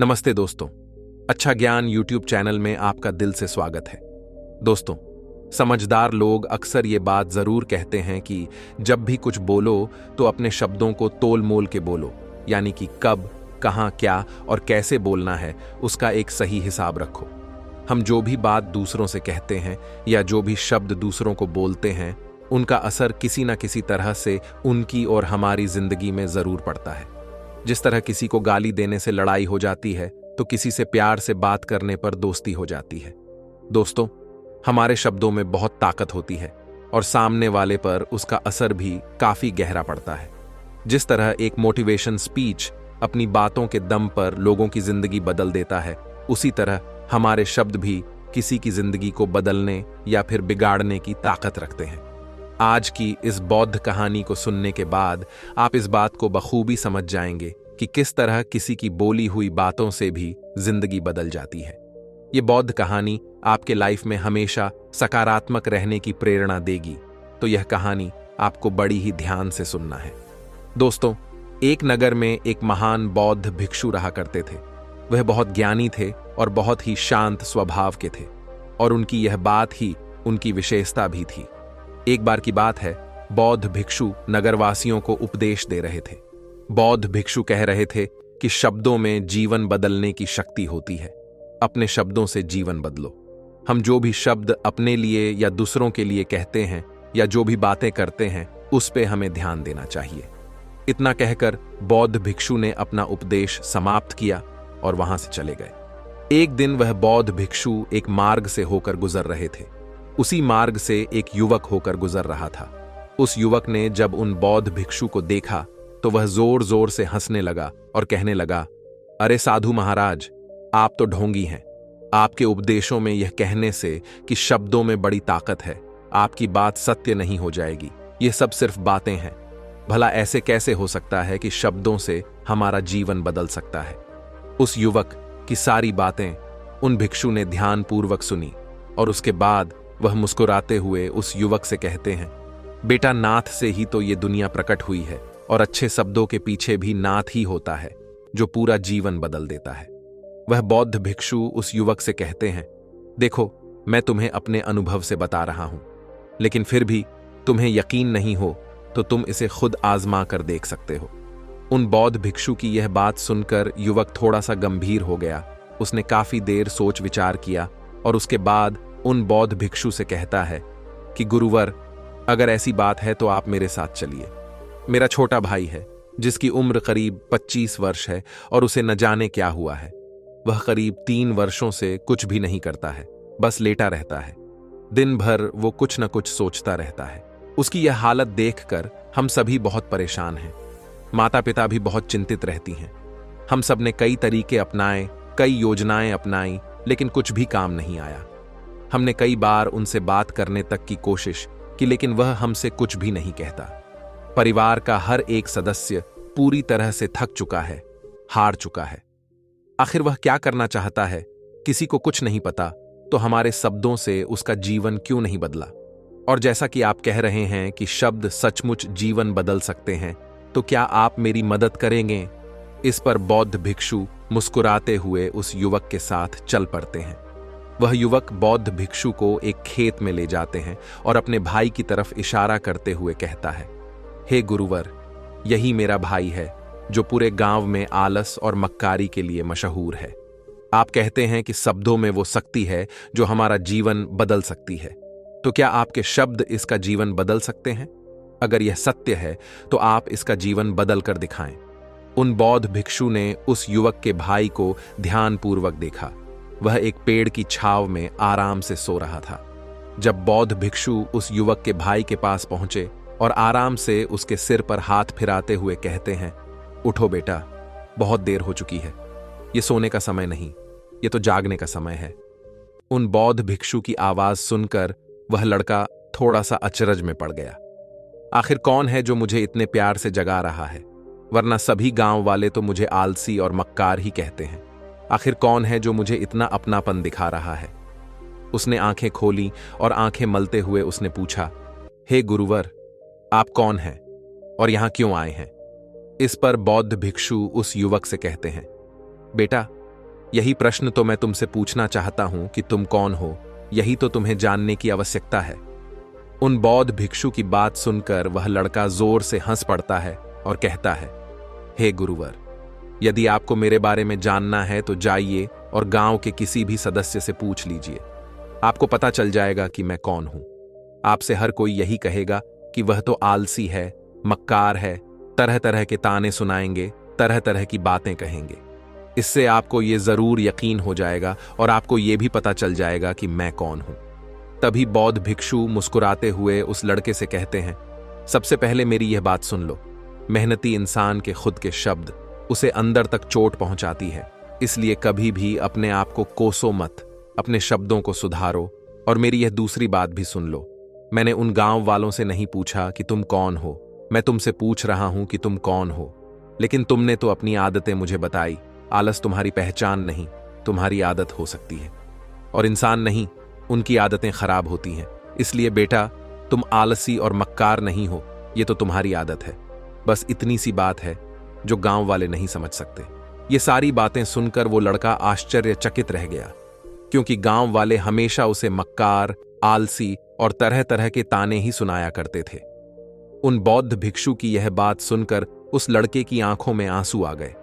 नमस्ते दोस्तों। अच्छा ज्ञान यूट्यूब चैनल में आपका दिल से स्वागत है। दोस्तों, समझदार लोग अक्सर ये बात जरूर कहते हैं कि जब भी कुछ बोलो तो अपने शब्दों को तोल मोल के बोलो, यानी कि कब, कहां, क्या और कैसे बोलना है उसका एक सही हिसाब रखो। हम जो भी बात दूसरों से कहते हैं या जो भी शब्द दूसरों को बोलते हैं, उनका असर किसी न किसी तरह से उनकी और हमारी जिंदगी में जरूर पड़ता है। जिस तरह किसी को गाली देने से लड़ाई हो जाती है, तो किसी से प्यार से बात करने पर दोस्ती हो जाती है। दोस्तों, हमारे शब्दों में बहुत ताकत होती है और सामने वाले पर उसका असर भी काफी गहरा पड़ता है। जिस तरह एक मोटिवेशन स्पीच अपनी बातों के दम पर लोगों की जिंदगी बदल देता है, उसी तरह हमारे शब्द भी किसी की जिंदगी को बदलने या फिर बिगाड़ने की ताकत रखते हैं। आज की इस बौद्ध कहानी को सुनने के बाद आप इस बात को बखूबी समझ जाएंगे कि किस तरह किसी की बोली हुई बातों से भी जिंदगी बदल जाती है। ये बौद्ध कहानी आपके लाइफ में हमेशा सकारात्मक रहने की प्रेरणा देगी, तो यह कहानी आपको बड़ी ही ध्यान से सुनना है। दोस्तों, एक नगर में एक महान बौद्ध भिक्षु रहा करते थे। वह बहुत ज्ञानी थे और बहुत ही शांत स्वभाव के थे, और उनकी यह बात ही उनकी विशेषता भी थी। एक बार की बात है, बौद्ध भिक्षु नगरवासियों को उपदेश दे रहे थे। बौद्ध भिक्षु कह रहे थे कि शब्दों में जीवन बदलने की शक्ति होती है। अपने शब्दों से जीवन बदलो। हम जो भी शब्द अपने लिए या दूसरों के लिए कहते हैं या जो भी बातें करते हैं, उस पे हमें ध्यान देना चाहिए। इतना कहकर बौद्ध भिक्षु ने अपना उपदेश समाप्त किया और वहां से चले गए। एक दिन वह बौद्ध भिक्षु एक मार्ग से होकर गुजर रहे थे। उसी मार्ग से एक युवक होकर गुजर रहा था। उस युवक ने जब उन बौद्ध भिक्षु को देखा तो वह जोर जोर से हंसने लगा और कहने लगा, अरे साधु महाराज, आप तो ढोंगी हैं। आपके उपदेशों में यह कहने से कि शब्दों में बड़ी ताकत है, आपकी बात सत्य नहीं हो जाएगी। ये सब सिर्फ बातें हैं। भला ऐसे कैसे हो सकता है कि शब्दों से हमारा जीवन बदल सकता है? उस युवक की सारी बातें उन भिक्षु ने ध्यानपूर्वक सुनी और उसके बाद वह मुस्कुराते हुए उस युवक से कहते हैं, बेटा, नाथ से ही तो ये दुनिया प्रकट हुई है और अच्छे शब्दों के पीछे भी नाथ ही होता है जो पूरा जीवन बदल देता है। वह बौद्ध भिक्षु उस युवक से कहते हैं, देखो, मैं तुम्हें अपने अनुभव से बता रहा हूं, लेकिन फिर भी तुम्हें यकीन नहीं हो तो तुम इसे खुद आजमा कर देख सकते हो। उन बौद्ध भिक्षु की यह बात सुनकर युवक थोड़ा सा गंभीर हो गया। उसने काफी देर सोच विचार किया और उसके बाद उन बौद्ध भिक्षु से कहता है कि गुरुवर, अगर ऐसी बात है तो आप मेरे साथ चलिए। मेरा छोटा भाई है जिसकी उम्र करीब 25 वर्ष है और उसे न जाने क्या हुआ है। वह करीब 3 वर्षों से कुछ भी नहीं करता है, बस लेटा रहता है। दिन भर वो कुछ न कुछ सोचता रहता है। उसकी यह हालत देखकर हम सभी बहुत परेशान हैं। माता पिता भी बहुत चिंतित रहती हैं। हम सब ने कई तरीके अपनाए, कई योजनाएं अपनाई, लेकिन कुछ भी काम नहीं आया। हमने कई बार उनसे बात करने तक की कोशिश की, लेकिन वह हमसे कुछ भी नहीं कहता। परिवार का हर एक सदस्य पूरी तरह से थक चुका है, हार चुका है। आखिर वह क्या करना चाहता है, किसी को कुछ नहीं पता। तो हमारे शब्दों से उसका जीवन क्यों नहीं बदला? और जैसा कि आप कह रहे हैं कि शब्द सचमुच जीवन बदल सकते हैं, तो क्या आप मेरी मदद करेंगे? इस पर बौद्ध भिक्षु मुस्कुराते हुए उस युवक के साथ चल पड़ते हैं। वह युवक बौद्ध भिक्षु को एक खेत में ले जाते हैं और अपने भाई की तरफ इशारा करते हुए कहता है, हे गुरुवर, यही मेरा भाई है जो पूरे गांव में आलस और मक्कारी के लिए मशहूर है। आप कहते हैं कि शब्दों में वो शक्ति है जो हमारा जीवन बदल सकती है, तो क्या आपके शब्द इसका जीवन बदल सकते हैं? अगर यह सत्य है तो आप इसका जीवन बदल कर दिखाएं। उन बौद्ध भिक्षु ने उस युवक के भाई को ध्यानपूर्वक देखा। वह एक पेड़ की छांव में आराम से सो रहा था। जब बौद्ध भिक्षु उस युवक के भाई के पास पहुंचे और आराम से उसके सिर पर हाथ फिराते हुए कहते हैं, उठो बेटा, बहुत देर हो चुकी है। ये सोने का समय नहीं, ये तो जागने का समय है। उन बौद्ध भिक्षु की आवाज सुनकर वह लड़का थोड़ा सा अचरज में पड़ गया। आखिर कौन है जो मुझे इतने प्यार से जगा रहा है? वरना सभी गांव वाले तो मुझे आलसी और मक्कार ही कहते हैं। आखिर कौन है जो मुझे इतना अपनापन दिखा रहा है? उसने आंखें खोली और आंखें मलते हुए उसने पूछा, हे गुरुवर, आप कौन हैं और यहां क्यों आए हैं? इस पर बौद्ध भिक्षु उस युवक से कहते हैं, बेटा, यही प्रश्न तो मैं तुमसे पूछना चाहता हूं कि तुम कौन हो, यही तो तुम्हें जानने की आवश्यकता है। उन बौद्ध भिक्षु की बात सुनकर वह लड़का जोर से हंस पड़ता है और कहता है, हे गुरुवर, यदि आपको मेरे बारे में जानना है तो जाइए और गांव के किसी भी सदस्य से पूछ लीजिए। आपको पता चल जाएगा कि मैं कौन हूं। आपसे हर कोई यही कहेगा कि वह तो आलसी है, मक्कार है, तरह तरह के ताने सुनाएंगे, तरह तरह की बातें कहेंगे। इससे आपको ये जरूर यकीन हो जाएगा और आपको ये भी पता चल जाएगा कि मैं कौन हूं। तभी बौद्ध भिक्षु मुस्कुराते हुए उस लड़के से कहते हैं, सबसे पहले मेरी यह बात सुन लो। मेहनती इंसान के खुद के शब्द उसे अंदर तक चोट पहुंचाती है, इसलिए कभी भी अपने आप को कोसो मत, अपने शब्दों को सुधारो। और मेरी यह दूसरी बात भी सुन लो, मैंने उन गांव वालों से नहीं पूछा कि तुम कौन हो, मैं तुमसे पूछ रहा हूं कि तुम कौन हो। लेकिन तुमने तो अपनी आदतें मुझे बताई। आलस तुम्हारी पहचान नहीं, तुम्हारी आदत हो सकती है। और इंसान नहीं, उनकी आदतें खराब होती हैं। इसलिए बेटा, तुम आलसी और मक्कार नहीं हो, ये तो तुम्हारी आदत है। बस इतनी सी बात है जो गांव वाले नहीं समझ सकते। ये सारी बातें सुनकर वो लड़का आश्चर्यचकित रह गया, क्योंकि गांव वाले हमेशा उसे मक्कार, आलसी और तरह तरह के ताने ही सुनाया करते थे। उन बौद्ध भिक्षु की यह बात सुनकर उस लड़के की आंखों में आंसू आ गए।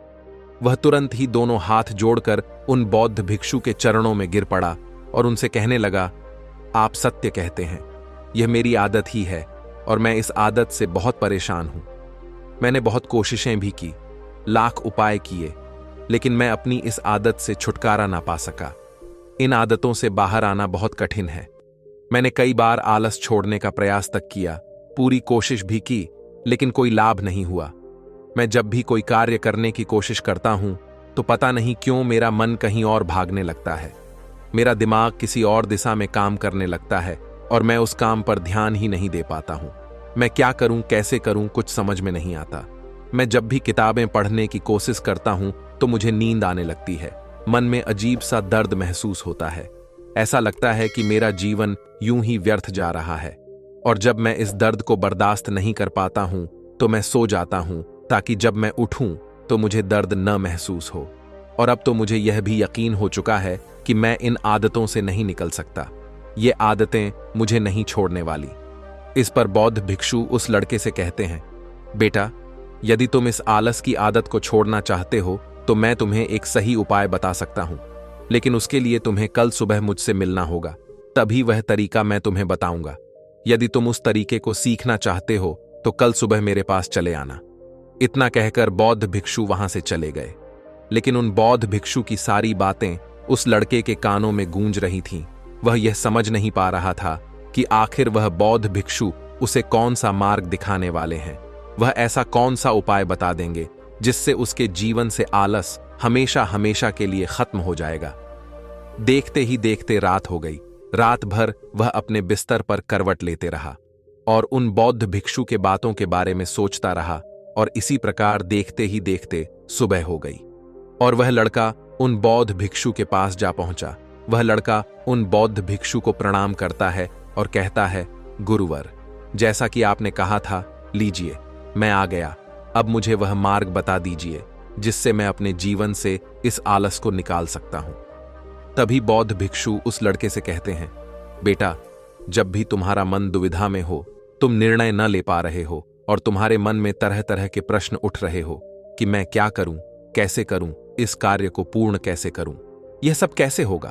वह तुरंत ही दोनों हाथ जोड़कर उन बौद्ध भिक्षु के चरणों में गिर पड़ा और उनसे कहने लगा, आप सत्य कहते हैं, यह मेरी आदत ही है और मैं इस आदत से बहुत परेशान हूं। मैंने बहुत कोशिशें भी की, लाख उपाय किए, लेकिन मैं अपनी इस आदत से छुटकारा ना पा सका। इन आदतों से बाहर आना बहुत कठिन है। मैंने कई बार आलस छोड़ने का प्रयास तक किया, पूरी कोशिश भी की, लेकिन कोई लाभ नहीं हुआ। मैं जब भी कोई कार्य करने की कोशिश करता हूं तो पता नहीं क्यों मेरा मन कहीं और भागने लगता है। मेरा दिमाग किसी और दिशा में काम करने लगता है और मैं उस काम पर ध्यान ही नहीं दे पाता हूं। मैं क्या करूं, कैसे करूं, कुछ समझ में नहीं आता। मैं जब भी किताबें पढ़ने की कोशिश करता हूं तो मुझे नींद आने लगती है। मन में अजीब सा दर्द महसूस होता है। ऐसा लगता है कि मेरा जीवन यूं ही व्यर्थ जा रहा है। और जब मैं इस दर्द को बर्दाश्त नहीं कर पाता हूं तो मैं सो जाता हूं, ताकि जब मैं उठूं तो मुझे दर्द न महसूस हो। और अब तो मुझे यह भी यकीन हो चुका है कि मैं इन आदतों से नहीं निकल सकता। ये आदतें मुझे नहीं छोड़ने वाली। इस पर बौद्ध भिक्षु उस लड़के से कहते हैं, बेटा, यदि तुम इस आलस की आदत को छोड़ना चाहते हो तो मैं तुम्हें एक सही उपाय बता सकता हूं, लेकिन उसके लिए तुम्हें कल सुबह मुझसे मिलना होगा, तभी वह तरीका मैं तुम्हें बताऊंगा। यदि तुम उस तरीके को सीखना चाहते हो तो कल सुबह मेरे पास चले आना। इतना कहकर बौद्ध भिक्षु वहां से चले गए। लेकिन उन बौद्ध भिक्षु की सारी बातें उस लड़के के कानों में गूंज रही थीं। वह यह समझ नहीं पा रहा था कि आखिर वह बौद्ध भिक्षु उसे कौन सा मार्ग दिखाने वाले हैं। वह ऐसा कौन सा उपाय बता देंगे जिससे उसके जीवन से आलस हमेशा हमेशा के लिए खत्म हो जाएगा। देखते ही देखते रात हो गई। रात भर वह अपने बिस्तर पर करवट लेते रहा और उन बौद्ध भिक्षु के बातों के बारे में सोचता रहा, और इसी प्रकार देखते ही देखते सुबह हो गई और वह लड़का उन बौद्ध भिक्षु के पास जा पहुंचा। वह लड़का उन बौद्ध भिक्षु को प्रणाम करता है और कहता है, गुरुवर, जैसा कि आपने कहा था, लीजिए, मैं आ गया। अब मुझे वह मार्ग बता दीजिए जिससे मैं अपने जीवन से इस आलस को निकाल सकता हूं। तभी बौद्ध भिक्षु उस लड़के से कहते हैं, बेटा, जब भी तुम्हारा मन दुविधा में हो, तुम निर्णय न ले पा रहे हो और तुम्हारे मन में तरह तरह के प्रश्न उठ रहे हो कि मैं क्या करूं, कैसे करूं, इस कार्य को पूर्ण कैसे करूं, यह सब कैसे होगा,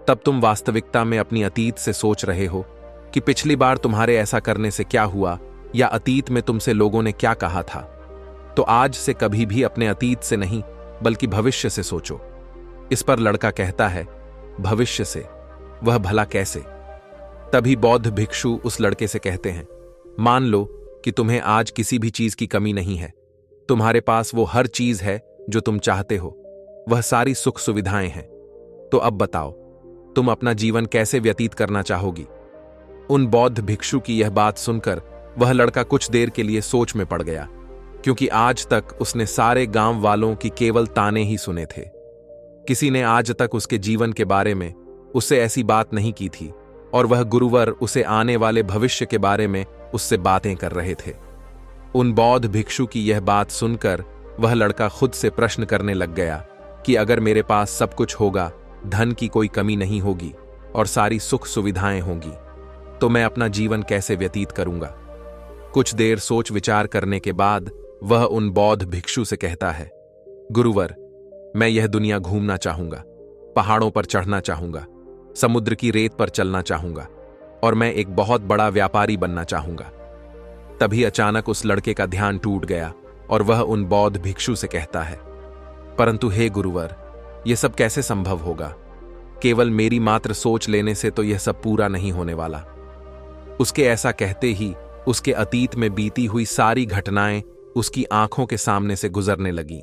तब तुम वास्तविकता में अपनी अतीत से सोच रहे हो कि पिछली बार तुम्हारे ऐसा करने से क्या हुआ, या अतीत में तुमसे लोगों ने क्या कहा था। तो आज से कभी भी अपने अतीत से नहीं बल्कि भविष्य से सोचो। इस पर लड़का कहता है, भविष्य से? वह भला कैसे? तभी बौद्ध भिक्षु उस लड़के से कहते हैं, मान लो कि तुम्हें आज किसी भी चीज की कमी नहीं है। तुम्हारे पास वो हर चीज है जो तुम चाहते हो, वह सारी सुख सुविधाएं हैं। तो अब बताओ, तुम अपना जीवन कैसे व्यतीत करना चाहोगी? उन बौद्ध भिक्षु की यह बात सुनकर वह लड़का कुछ देर के लिए सोच में पड़ गया, क्योंकि आज तक उसने सारे गांव वालों की केवल ताने ही सुने थे। किसी ने आज तक उसके जीवन के बारे में उससे ऐसी बात नहीं की थी, और वह गुरुवर उसे आने वाले भविष्य के बारे में उससे बातें कर रहे थे। उन बौद्ध भिक्षु की यह बात सुनकर वह लड़का खुद से प्रश्न करने लग गया कि अगर मेरे पास सब कुछ होगा, धन की कोई कमी नहीं होगी और सारी सुख सुविधाएं होंगी, तो मैं अपना जीवन कैसे व्यतीत करूंगा। कुछ देर सोच विचार करने के बाद वह उन बौद्ध भिक्षु से कहता है, गुरुवर, मैं यह दुनिया घूमना चाहूंगा, पहाड़ों पर चढ़ना चाहूंगा, समुद्र की रेत पर चलना चाहूंगा और मैं एक बहुत बड़ा व्यापारी बनना चाहूंगा। तभी अचानक उस लड़के का ध्यान टूट गया और वह उन बौद्ध भिक्षु से कहता है, परंतु हे गुरुवर, यह सब कैसे संभव होगा? केवल मेरी मात्र सोच लेने से तो यह सब पूरा नहीं होने वाला। उसके ऐसा कहते ही उसके अतीत में बीती हुई सारी घटनाएं उसकी आंखों के सामने से गुजरने लगीं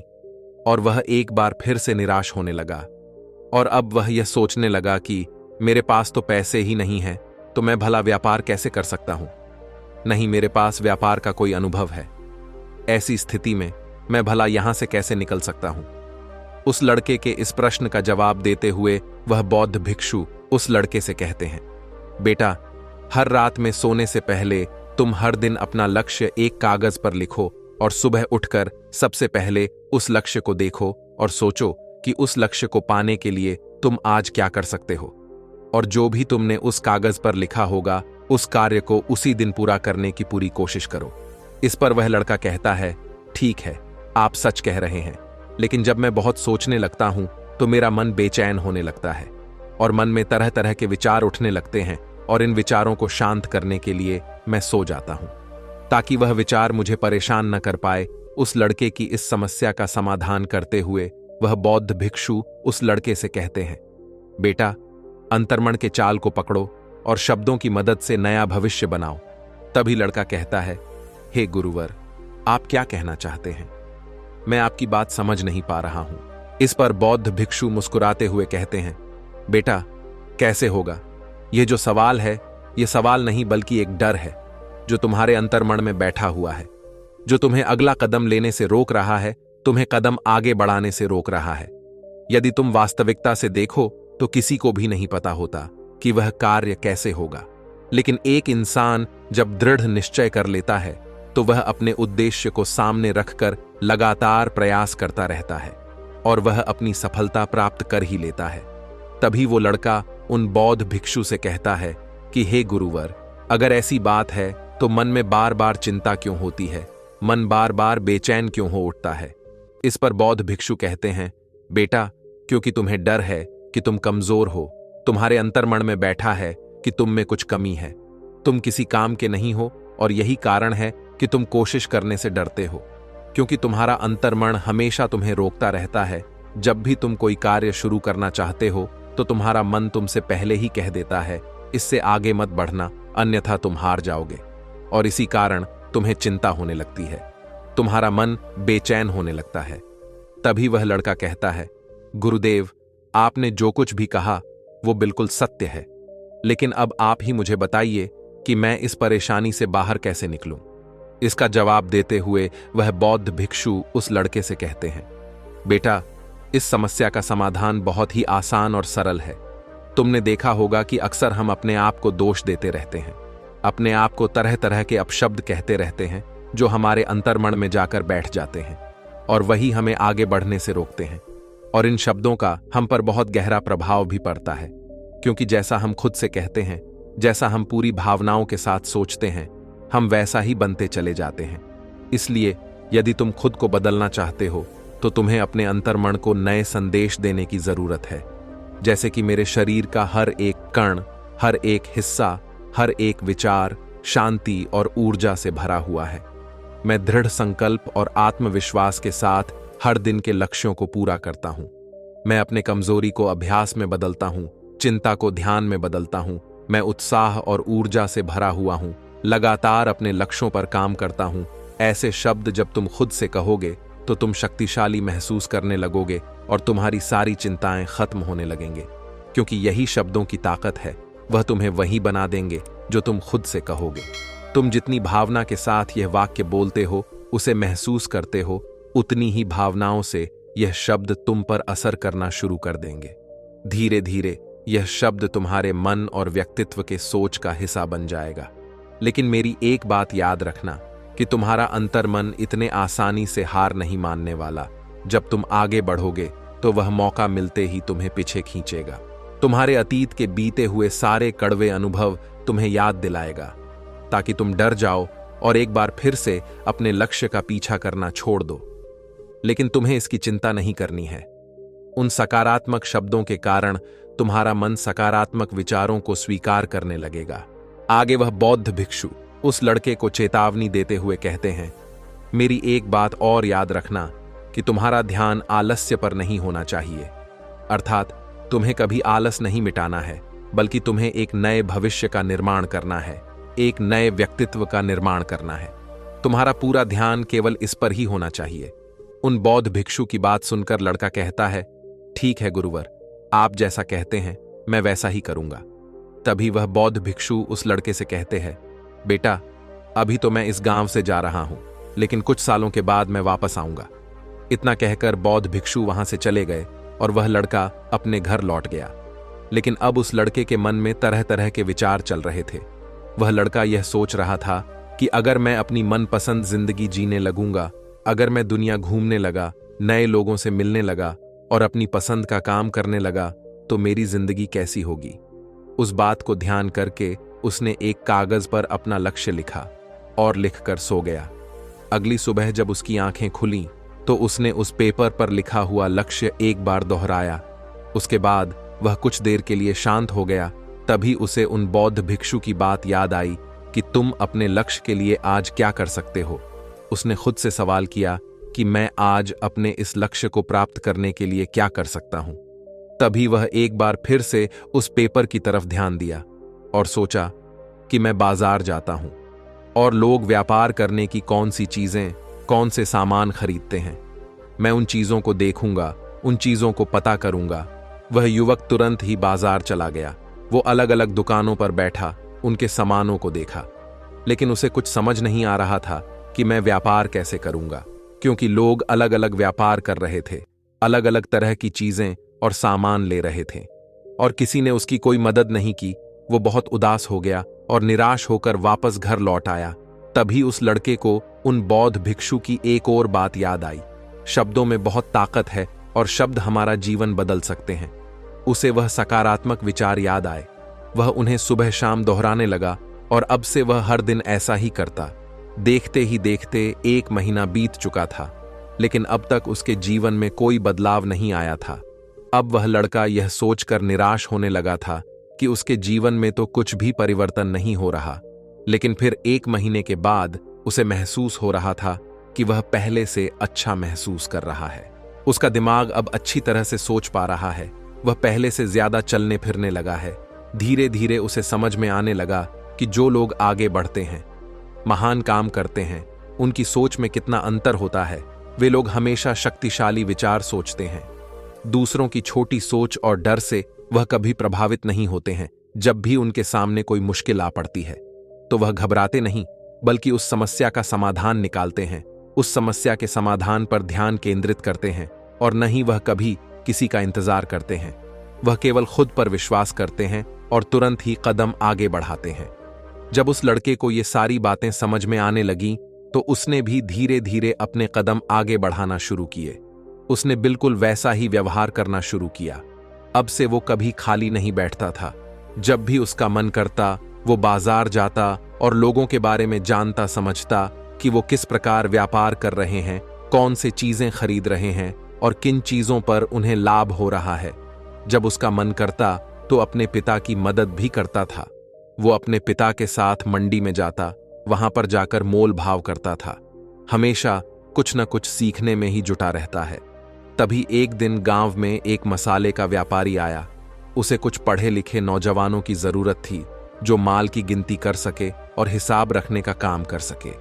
और वह एक बार फिर से निराश होने लगा। और अब वह यह सोचने लगा कि मेरे पास तो पैसे ही नहीं हैं, तो मैं भला व्यापार कैसे कर सकता हूं? नहीं, मेरे पास व्यापार का कोई अनुभव है। ऐसी स्थिति में मैं भला यहां से कैसे निकल सकता हूं? उस लड़के के इस प्रश्न का जवाब देते हुए वह बौद्ध भिक्षु उस लड़के से कहते हैं, बेटा, हर रात में सोने से पहले तुम हर दिन अपना लक्ष्य एक कागज पर लिखो और सुबह उठकर सबसे पहले उस लक्ष्य को देखो और सोचो कि उस लक्ष्य को पाने के लिए तुम आज क्या कर सकते हो, और जो भी तुमने उस कागज पर लिखा होगा उस कार्य को उसी दिन पूरा करने की पूरी कोशिश करो। इस पर वह लड़का कहता है, ठीक है, आप सच कह रहे हैं, लेकिन जब मैं बहुत सोचने लगता हूं तो मेरा मन बेचैन होने लगता है और मन में तरह तरह के विचार उठने लगते हैं और इन विचारों को शांत करने के लिए मैं सो जाता हूं ताकि वह विचार मुझे परेशान न कर पाए। उस लड़के की इस समस्या का समाधान करते हुए वह बौद्ध भिक्षु उस लड़के से कहते हैं, बेटा, अंतर्मन के चाल को पकड़ो और शब्दों की मदद से नया भविष्य बनाओ। तभी लड़का कहता है, हे गुरुवर, आप क्या कहना चाहते हैं? मैं आपकी बात समझ नहीं पा रहा हूं। इस पर बौद्ध भिक्षु मुस्कुराते हुए कहते हैं, बेटा, कैसे होगा? यह जो सवाल है, यह सवाल नहीं बल्कि एक डर है जो तुम्हारे अंतर्मन में बैठा हुआ है, जो तुम्हें अगला कदम लेने से रोक रहा है, तुम्हें कदम आगे बढ़ाने से रोक रहा है। यदि तुम वास्तविकता से देखो तो किसी को भी नहीं पता होता कि वह कार्य कैसे होगा, लेकिन एक इंसान जब दृढ़ निश्चय कर लेता है तो वह अपने उद्देश्य को सामने रखकर लगातार प्रयास करता रहता है और वह अपनी सफलता प्राप्त कर ही लेता है। तभी वो लड़का उन बौद्ध भिक्षु से कहता है कि हे गुरुवर, अगर ऐसी बात है तो मन में बार बार चिंता क्यों होती है? मन बार बार बेचैन क्यों हो उठता है? इस पर बौद्ध भिक्षु कहते हैं, बेटा, क्योंकि तुम्हें डर है कि तुम कमजोर हो, तुम्हारे अंतर्मन में बैठा है कि तुम में कुछ कमी है, तुम किसी काम के नहीं हो और यही कारण है कि तुम कोशिश करने से डरते हो, क्योंकि तुम्हारा अंतर्मन हमेशा तुम्हें रोकता रहता है। जब भी तुम कोई कार्य शुरू करना चाहते हो तो तुम्हारा मन तुमसे पहले ही कह देता है, इससे आगे मत बढ़ना, अन्यथा तुम हार जाओगे, और इसी कारण तुम्हें चिंता होने लगती है, तुम्हारा मन बेचैन होने लगता है। तभी वह लड़का कहता है, गुरुदेव, आपने जो कुछ भी कहा वो बिल्कुल सत्य है, लेकिन अब आप ही मुझे बताइए कि मैं इस परेशानी से बाहर कैसे निकलूं। इसका जवाब देते हुए वह बौद्ध भिक्षु उस लड़के से कहते हैं, बेटा, इस समस्या का समाधान बहुत ही आसान और सरल है। तुमने देखा होगा कि अक्सर हम अपने आप को दोष देते रहते हैं, अपने आप को तरह तरह के अपशब्द कहते रहते हैं जो हमारे अंतर्मन में जाकर बैठ जाते हैं और वही हमें आगे बढ़ने से रोकते हैं। और इन शब्दों का हम पर बहुत गहरा प्रभाव भी पड़ता है, क्योंकि जैसा हम खुद से कहते हैं, जैसा हम पूरी भावनाओं के साथ सोचते हैं, हम वैसा ही बनते चले जाते हैं। इसलिए यदि तुम खुद को बदलना चाहते हो तो तुम्हें अपने अंतर्मन को नए संदेश देने की जरूरत है। जैसे कि मेरे शरीर का हर एक कण, हर एक हिस्सा, हर एक विचार शांति और ऊर्जा से भरा हुआ है। मैं दृढ़ संकल्प और आत्मविश्वास के साथ हर दिन के लक्ष्यों को पूरा करता हूं। मैं अपने कमजोरी को अभ्यास में बदलता हूं, चिंता को ध्यान में बदलता हूं। मैं उत्साह और ऊर्जा से भरा हुआ हूं, लगातार अपने लक्ष्यों पर काम करता हूं। ऐसे शब्द जब तुम खुद से कहोगे तो तुम शक्तिशाली महसूस करने लगोगे और तुम्हारी सारी चिंताएं खत्म होने लगेंगे, क्योंकि यही शब्दों की ताकत है। वह तुम्हें वही बना देंगे जो तुम खुद से कहोगे। तुम जितनी भावना के साथ यह वाक्य बोलते हो, उसे महसूस करते हो, उतनी ही भावनाओं से यह शब्द तुम पर असर करना शुरू कर देंगे। धीरे धीरे यह शब्द तुम्हारे मन और व्यक्तित्व के सोच का हिस्सा बन जाएगा। लेकिन मेरी एक बात याद रखना कि तुम्हारा अंतर्मन इतने आसानी से हार नहीं मानने वाला। जब तुम आगे बढ़ोगे तो वह मौका मिलते ही तुम्हें पीछे खींचेगा। तुम्हारे अतीत के बीते हुए सारे कड़वे अनुभव तुम्हें याद दिलाएगा, ताकि तुम डर जाओ और एक बार फिर से अपने लक्ष्य का पीछा करना छोड़ दो। लेकिन तुम्हें इसकी चिंता नहीं करनी है। उन सकारात्मक शब्दों के कारण तुम्हारा मन सकारात्मक विचारों को स्वीकार करने लगेगा। आगे वह बौद्ध भिक्षु उस लड़के को चेतावनी देते हुए कहते हैं, मेरी एक बात और याद रखना कि तुम्हारा ध्यान आलस्य पर नहीं होना चाहिए। अर्थात तुम्हें कभी आलस नहीं मिटाना है, बल्कि तुम्हें एक नए भविष्य का निर्माण करना है, एक नए व्यक्तित्व का निर्माण करना है। तुम्हारा पूरा ध्यान केवल इस पर ही होना चाहिए। उन बौद्ध भिक्षु की बात सुनकर लड़का कहता है, ठीक है गुरुवर, आप जैसा कहते हैं मैं वैसा ही करूंगा। तभी वह बौद्ध भिक्षु उस लड़के से कहते हैं, बेटा, अभी तो मैं इस गांव से जा रहा हूं, लेकिन कुछ सालों के बाद मैं वापस आऊंगा। इतना कहकर बौद्ध भिक्षु वहां से चले गए और वह लड़का अपने घर लौट गया। लेकिन अब उस लड़के के मन में तरह तरह के विचार चल रहे थे। वह लड़का यह सोच रहा था कि अगर मैं अपनी मनपसंद जिंदगी जीने लगूंगा, अगर मैं दुनिया घूमने लगा, नए लोगों से मिलने लगा और अपनी पसंद का काम करने लगा, तो मेरी जिंदगी कैसी होगी। उस बात को ध्यान करके उसने एक कागज पर अपना लक्ष्य लिखा और लिखकर सो गया। अगली सुबह जब उसकी आंखें खुलीं, तो उसने उस पेपर पर लिखा हुआ लक्ष्य एक बार दोहराया। उसके बाद वह कुछ देर के लिए शांत हो गया। तभी उसे उन बौद्ध भिक्षु की बात याद आई कि तुम अपने लक्ष्य के लिए आज क्या कर सकते हो। उसने खुद से सवाल किया कि मैं आज अपने इस लक्ष्य को प्राप्त करने के लिए क्या कर सकता हूं। तभी वह एक बार फिर से उस पेपर की तरफ ध्यान दिया और सोचा कि मैं बाजार जाता हूं और लोग व्यापार करने की कौन सी चीजें, कौन से सामान खरीदते हैं, मैं उन चीजों को देखूंगा, उन चीजों को पता करूंगा। वह युवक तुरंत ही बाजार चला गया। वो अलग अलग दुकानों पर बैठा, उनके सामानों को देखा, लेकिन उसे कुछ समझ नहीं आ रहा था कि मैं व्यापार कैसे करूंगा, क्योंकि लोग अलग अलग व्यापार कर रहे थे, अलग अलग तरह की चीजें और सामान ले रहे थे, और किसी ने उसकी कोई मदद नहीं की। वो बहुत उदास हो गया और निराश होकर वापस घर लौट आया। तभी उस लड़के को उन बौद्ध भिक्षु की एक और बात याद आई। शब्दों में बहुत ताकत है और शब्द हमारा जीवन बदल सकते हैं। उसे वह सकारात्मक विचार याद आए। वह उन्हें सुबह शाम दोहराने लगा और अब से वह हर दिन ऐसा ही करता। देखते ही देखते 1 महीना बीत चुका था, लेकिन अब तक उसके जीवन में कोई बदलाव नहीं आया था। अब वह लड़का यह सोचकर निराश होने लगा था कि उसके जीवन में तो कुछ भी परिवर्तन नहीं हो रहा। लेकिन फिर 1 महीने के बाद उसे महसूस हो रहा था कि वह पहले से अच्छा महसूस कर रहा है। उसका दिमाग अब अच्छी तरह से सोच पा रहा है। वह पहले से ज्यादा चलने फिरने लगा है। धीरे धीरे उसे समझ में आने लगा कि जो लोग आगे बढ़ते हैं, महान काम करते हैं, उनकी सोच में कितना अंतर होता है। वे लोग हमेशा शक्तिशाली विचार सोचते हैं। दूसरों की छोटी सोच और डर से वह कभी प्रभावित नहीं होते हैं। जब भी उनके सामने कोई मुश्किल आ पड़ती है, तो वह घबराते नहीं, बल्कि उस समस्या का समाधान निकालते हैं। उस समस्या के समाधान पर ध्यान केंद्रित करते हैं और न ही वह कभी किसी का इंतजार करते हैं। वह केवल खुद पर विश्वास करते हैं और तुरंत ही कदम आगे बढ़ाते हैं। जब उस लड़के को ये सारी बातें समझ में आने लगीं, तो उसने भी धीरे धीरे अपने कदम आगे बढ़ाना शुरू किए। उसने बिल्कुल वैसा ही व्यवहार करना शुरू किया। अब से वो कभी खाली नहीं बैठता था। जब भी उसका मन करता, वो बाजार जाता और लोगों के बारे में जानता समझता कि वो किस प्रकार व्यापार कर रहे हैं, कौन से चीजें खरीद रहे हैं और किन चीजों पर उन्हें लाभ हो रहा है। जब उसका मन करता तो अपने पिता की मदद भी करता था। वो अपने पिता के साथ मंडी में जाता, वहां पर जाकर मोल भाव करता था। हमेशा कुछ न कुछ सीखने में ही जुटा रहता है। तभी एक दिन गांव में एक मसाले का व्यापारी आया। उसे कुछ पढ़े लिखे नौजवानों की जरूरत थी, जो माल की गिनती कर सके और हिसाब रखने का काम कर सके।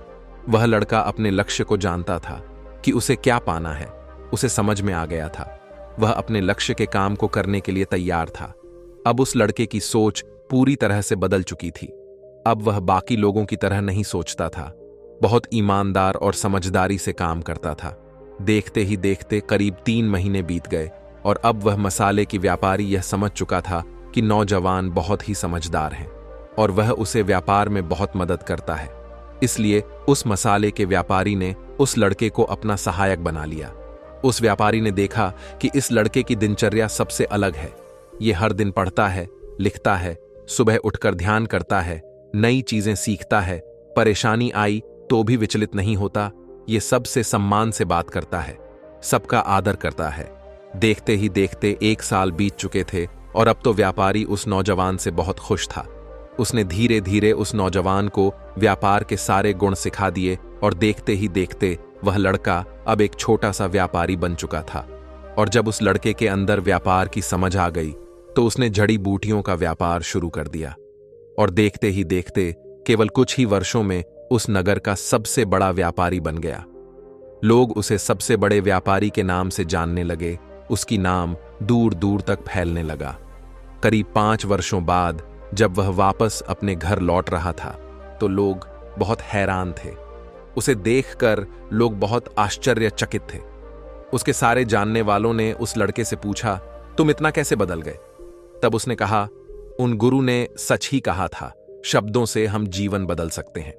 वह लड़का अपने लक्ष्य को जानता था कि उसे क्या पाना है। उसे समझ में आ गया था। वह अपने लक्ष्य के काम को करने के लिए तैयार था। अब उस लड़के की सोच पूरी तरह से बदल चुकी थी। अब वह बाकी लोगों की तरह नहीं सोचता था। बहुत ईमानदार और समझदारी से काम करता था। देखते ही देखते करीब 3 महीने बीत गए और अब वह मसाले की व्यापारी यह समझ चुका था कि नौजवान बहुत ही समझदार हैं और वह उसे व्यापार में बहुत मदद करता है। इसलिए उस मसाले के व्यापारी ने उस लड़के को अपना सहायक बना लिया। उस व्यापारी ने देखा कि इस लड़के की दिनचर्या सबसे अलग है। ये हर दिन पढ़ता है, लिखता है, सुबह उठकर ध्यान करता है, नई चीजें सीखता है, परेशानी आई तो भी विचलित नहीं होता। ये सबसे सम्मान से बात करता है, सबका आदर करता है। देखते ही देखते 1 साल बीत चुके थे और अब तो व्यापारी उस नौजवान से बहुत खुश था। उसने धीरे धीरे उस नौजवान को व्यापार के सारे गुण सिखा दिए और देखते ही देखते वह लड़का अब एक छोटा सा व्यापारी बन चुका था। और जब उस लड़के के अंदर व्यापार की समझ आ गई तो उसने जड़ी बूटियों का व्यापार शुरू कर दिया। और देखते ही देखते केवल कुछ ही वर्षों में उस नगर का सबसे बड़ा व्यापारी बन गया। लोग उसे सबसे बड़े व्यापारी के नाम से जानने लगे। उसकी नाम दूर दूर तक फैलने लगा। करीब 5 वर्षों बाद जब वह वापस अपने घर लौट रहा था तो लोग बहुत हैरान थे। उसे देखकर लोग बहुत आश्चर्यचकित थे। उसके सारे जानने वालों ने उस लड़के से पूछा, तुम इतना कैसे बदल गए? तब उसने कहा, उन गुरु ने सच ही कहा था, शब्दों से हम जीवन बदल सकते हैं।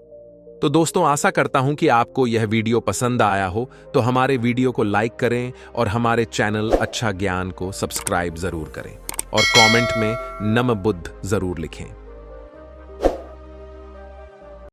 तो दोस्तों, आशा करता हूं कि आपको यह वीडियो पसंद आया हो, तो हमारे वीडियो को लाइक करें और हमारे चैनल अच्छा ज्ञान को सब्सक्राइब जरूर करें और कमेंट में नम बुद्ध जरूर लिखें।